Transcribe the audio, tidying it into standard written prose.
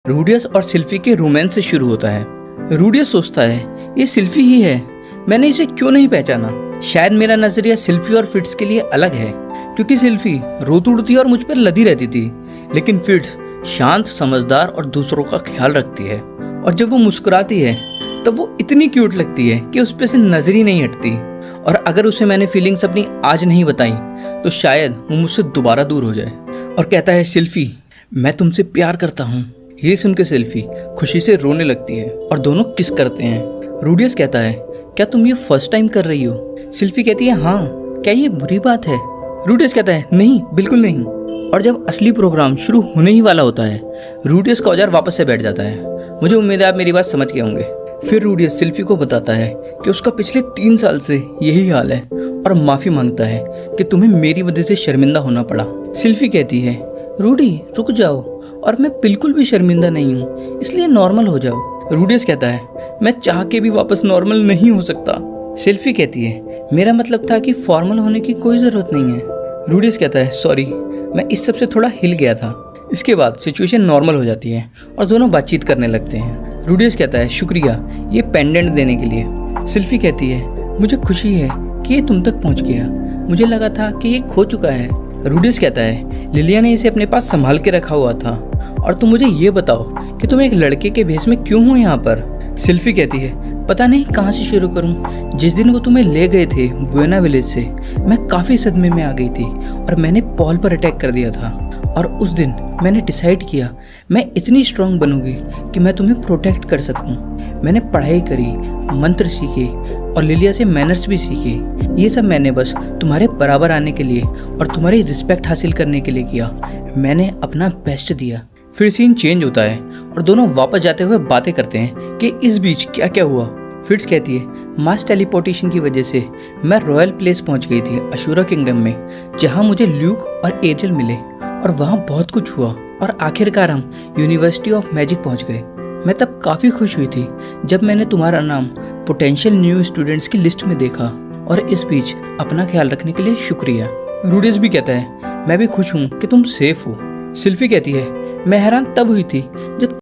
रूडियस और सिल्फी के रोमांस से शुरू होता है। रूडियस सोचता है ये सिल्फी ही है, मैंने इसे क्यों नहीं पहचाना। शायद मेरा नजरिया सिल्फी और फिट्स के लिए अलग है, क्योंकि सिल्फी रोती उड़ती और मुझ पर लदी रहती थी, लेकिन फिट्स शांत, समझदार और दूसरों का ख्याल रखती है। और जब वो मुस्कुराती है तब वो इतनी क्यूट लगती है कि उस पे से नजर ही नहीं हटती। और अगर उसे मैंने फीलिंग्स अपनी आज नहीं बताई तो शायद वो मुझसे दोबारा दूर हो जाए। और कहता है सिल्फी मैं तुमसे प्यार करता हूँ। ये सुन के सिल्फी खुशी से रोने लगती है और दोनों किस करते हैं। रूडियस कहता है क्या तुम ये फर्स्ट टाइम कर रही हो? सिल्फी कहती है हाँ, क्या ये बुरी बात है? रूडियस कहता है नहीं, बिल्कुल नहीं। और जब असली प्रोग्राम शुरू होने ही वाला होता है, रूडियस का औजार वापस से बैठ जाता है। मुझे उम्मीद है आप मेरी बात समझ गए होंगे। फिर रूडियस सिल्फी को बताता है कि उसका पिछले 3 साल से यही हाल है और माफी मांगता है कि तुम्हें मेरी वजह से शर्मिंदा होना पड़ा। सिल्फी कहती है रूडी रुक जाओ, और मैं बिल्कुल भी शर्मिंदा नहीं हूँ, इसलिए नॉर्मल हो जाओ। रूडियस कहता है मैं चाह के भी वापस नॉर्मल नहीं हो सकता। सिल्फी कहती है मेरा मतलब था कि फॉर्मल होने की कोई ज़रूरत नहीं है। रूडियस कहता है सॉरी, मैं इस सब से थोड़ा हिल गया था। इसके बाद सिचुएशन नॉर्मल हो जाती है और दोनों बातचीत करने लगते हैं। रूडियस कहता है शुक्रिया ये पेंडेंट देने के लिए। सिल्फी कहती है मुझे खुशी है कि ये तुम तक पहुंच गया, मुझे लगा था कि ये खो चुका है। रूडियस कहता है लिलिया ने इसे अपने पास संभाल के रखा हुआ था, और तुम मुझे ये बताओ कि तुम एक लड़के के भेष में क्यों हो यहाँ पर? सिल्फी कहती है पता नहीं कहाँ से शुरू करूँ। जिस दिन वो तुम्हें ले गए थे बुएना विलेज से, मैं काफ़ी सदमे में आ गई थी और मैंने पॉल पर अटैक कर दिया था। और उस दिन मैंने डिसाइड किया मैं इतनी स्ट्रांग बनूंगी कि मैं तुम्हें प्रोटेक्ट कर सकूं। मैंने पढ़ाई करी, मंत्र सीखे और लिलिया से मैनर्स भी सीखे। ये सब मैंने बस तुम्हारे बराबर आने के लिए और तुम्हारी रिस्पेक्ट हासिल करने के लिए किया। मैंने अपना बेस्ट दिया। फिर सीन चेंज होता है और दोनों वापस जाते हुए बातें करते हैं कि इस बीच क्या क्या हुआ। फिट्स कहती है मास टेलीपोर्टेशन की वजह से मैं रॉयल प्लेस पहुंच गई थी अशूरा किंगडम में, जहां मुझे ल्यूक और एरियल मिले और वहां बहुत कुछ हुआ और आखिरकार हम यूनिवर्सिटी ऑफ मैजिक पहुंच गए। मैं तब काफ़ी खुश हुई थी जब मैंने तुम्हारा नाम पोटेंशियल न्यू स्टूडेंट्स की लिस्ट में देखा, और इस बीच अपना ख्याल रखने के लिए शुक्रिया। रूडियस भी कहता है मैं भी खुश हूँ कि तुम सेफ हो। सिल्फी कहती है मैं हैरान तब हुई थी जब